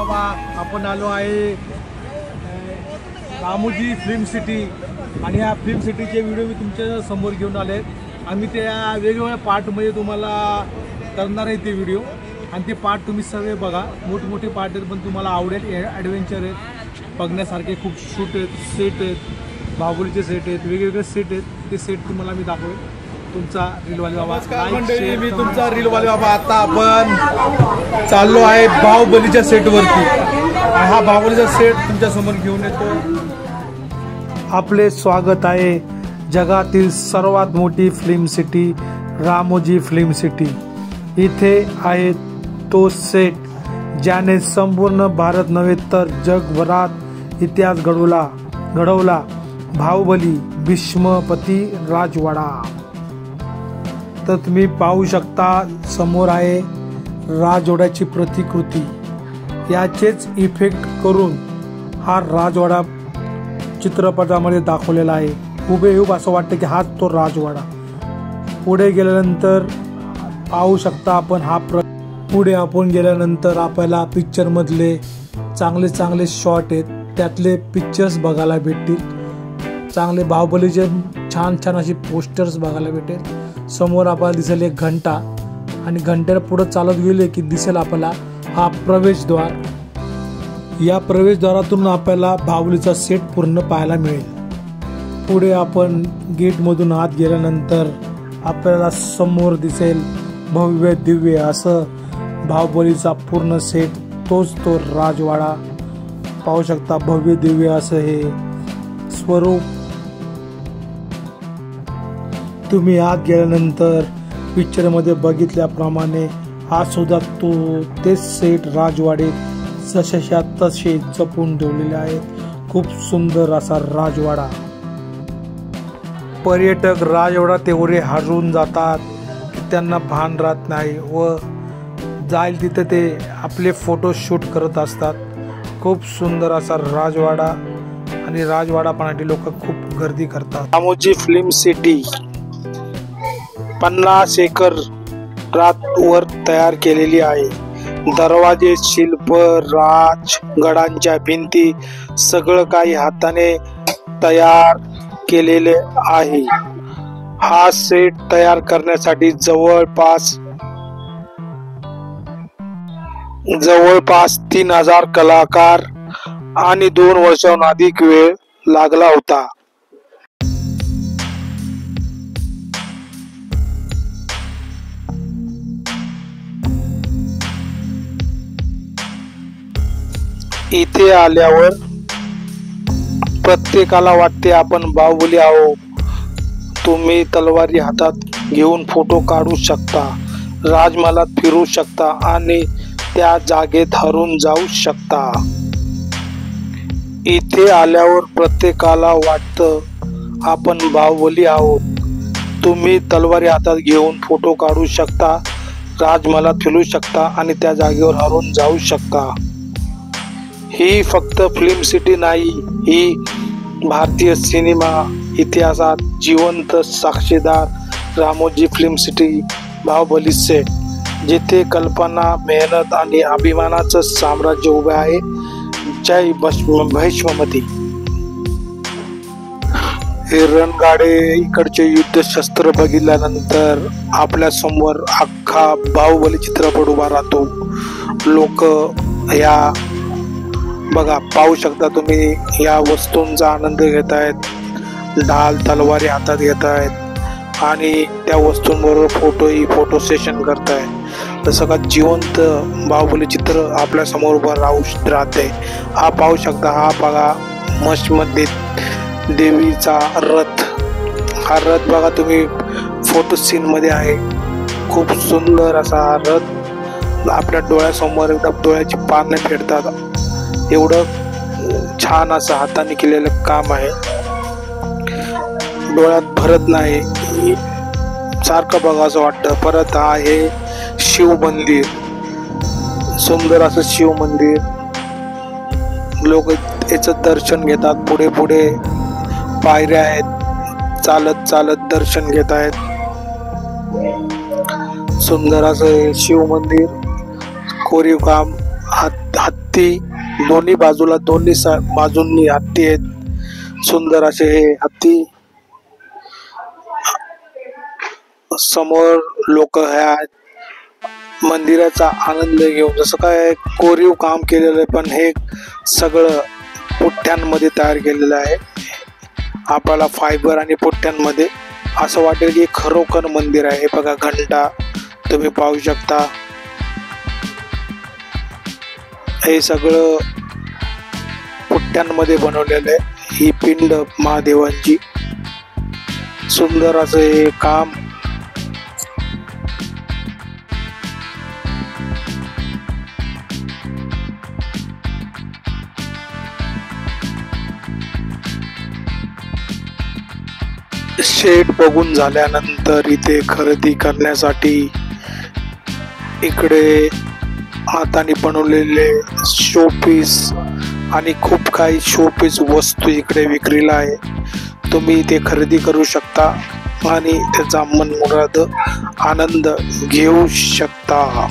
बाबा आपण आलो आहे रामोजी फिल्म सिटी आणि या फिल्म सिटीचे व्हिडिओ मी तुमच्या समोर घेऊन आले। आम्ही त्या वेगवेगळ्या पार्टमध्ये तुम्हाला करणार आहे ते व्हिडिओ आणि ते पार्ट तुम्ही सगळे बघा। मोठमोठे पार्ट आहेत पण तुम्हाला आवडेल। ॲडव्हेंचर आहेत, बघण्यासारखे खूप शूट आहेत, सेट आहेत, बाहुबलीचे सेट आहेत, वेगवेगळे सेट आहेत। ते सेट तुम्हाला मी दाखवेल। तुमचा रीलवाले बाबा, मंडळी मी तुमचा रीलवाले बाबा। आता आपण चाललो आहे बाहुबलीच्या सेटवरती। हा बाहुबलीचा सेट तुमच्या समोर घेऊन येतो। आपले स्वागत आहे जगातील सर्वात मोठी film city Ramoji film city. इथे आहे तो सेट ज्याने संपूर्ण भारत नव्हे तर जगभरात इतिहास घडवला बाहुबली भीष्मपती राजवाडा। तर तुम्ही पाहू शकता समोर आहे राजवाड्याची प्रतिकृती। याचेच इफेक्ट करून हा राजवाडा चित्रपटामध्ये दाखवलेला आहे। हुबेहूब असं वाटतं की हाच तो राजवाडा। पुढे गेल्यानंतर पाहू शकता आपण पुढे आपण गेल्यानंतर आपल्याला पिक्चर मधले चांगले शॉट आहेत, त्यातले पिक्चर्स बघायला भेटतील। चांगले बाहुबलीचे छान असे पोस्टर्स बघायला भेटेल। समोर आपल्याला दिसेल एक घंटा आणि घंट्याला पुढे चालत गेले की दिसेल आपल्याला हा प्रवेशद्वार। या प्रवेशद्वारातून आपल्याला बाहुबलीचा सेट पूर्ण पाहायला मिळेल। पुढे आपण गेटमधून आत गेल्यानंतर आपल्याला समोर दिसेल भव्य दिव्य असं बाहुबलीचा पूर्ण सेट, तोच तो राजवाडा पाहू शकता। भव्य दिव्य असं हे स्वरूप। तुम्ही आत गेल्यानंतर पिक्चरमध्ये बघितल्याप्रमाणे हा सुद्धा तो तेच सेट राजवाडे जशाच्या तसे जपून ठेवलेले आहेत। खूप सुंदर असा राजवाडा। पर्यटक राजवाडा तेवढे हरवून जातात की त्यांना भान राहत नाही व जाईल तिथे ते आपले फोटो शूट करत असतात। खूप सुंदर असा राजवाडा आणि राजवाडा पाहण्यासाठी लोक खूप गर्दी करतात। रामोजी फिल्म सिटी 50 एकरावर तयार केलेली आहे। दरवाजे, शिल्प, राजगडांच्या भिंती सगळं काही हाताने तयार केलेले आहे। हा सेट तयार करण्यासाठी जवळपास 3000 कलाकार आणि 2 वर्षांहून अधिक वेळ लागला होता। इथे आल्यावर प्रत्येकाला वाटते आपण बाहुबली आहोत। तुम्ही तलवारी हातात घेऊन फोटो काढू शकता, राजमहालात फिरू शकता आणि त्या जागेत हरून जाऊ शकता। इथे आल्यावर प्रत्येकाला वाटतं आपण बाहुबली आहोत। तुम्ही तलवारी हातात घेऊन फोटो काढू शकता, राजमहालात फिरू शकता आणि त्या जागेवर हरून जाऊ शकता। ही फक्त फिल्म सिटी नाही, ही भारतीय सिनेमा इतिहासात जिवंत साक्षीदार Ramoji film city Baahubali set, जिथे कल्पना, मेहनत आणि अभिमानाचं साम्राज्य उभे आहे। जय भीष्मपती। हे रणगाडे, इकडचे युद्ध शस्त्र बघितल्यानंतर आपल्या समोर अख्खा बाहुबली चित्रपट उभा राहतो। लोक या बघा पाहू शकता तुम्ही या वस्तूंचा आनंद घेत आहेत। ढाल, तलवारी हातात घेत आहेत आणि त्या वस्तूंबरोबर फोटो सेशन करतायत। तसं का जिवंत बाहुबली चित्र आपल्या समोर उभं राहते। हा पाहू शकता, हा बघा मस्जिदमध्ये देवीचा रथ। हा रथ बघा तुम्ही फोटो सीन मध्ये आहे। खूप सुंदर असा हा रथ आपल्या डोळ्यासमोर एकदम डोळ्याची पारणे फेडतात, एवढं छान असं हाताने केलेलं काम आहे। डोळ्यात भरत नाही, सारखं बघा असं वाटतं। परत हा आहे शिव मंदिर, सुंदर असं शिव मंदिर। लोक याचं दर्शन घेतात। पुढे पायऱ्या आहेत, चालत दर्शन घेत आहेत। सुंदर असं शिव मंदिर, कोरीव काम, हत्ती, दोन्ही बाजूला बाजूंनी हत्ती आहेत. सुंदर असे हे हत्ती. समोर लोक ह्या मंदिराचा आनंद घेऊन, जसं काय कोरीव काम केलेलं आहे, पण हे सगळं पुठ्ठ्यांमध्ये तयार केलेलं आहे. आपल्याला फायबर आणि पुठ्ठ्यांमध्ये असं वाटेल की खरोखर मंदिर आहे. बघा घंटा तुम्ही पाहू शकता. हे सगळं पुठ्ठ्यांमध्ये बनवलेलं आहे. ही पिंड महादेवांची. सुंदर असं हे काम. शेड बघून झाल्यानंतर इथे खरेदी करण्यासाठी इकडे हाताने बनवलेले शोपीस आणि खूप काही शोपीस वस्तू इकडे विक्रीला आहे. तुम्ही इथे खरेदी करू शकता आणि त्याचा मनमुराद आनंद घेऊ शकता.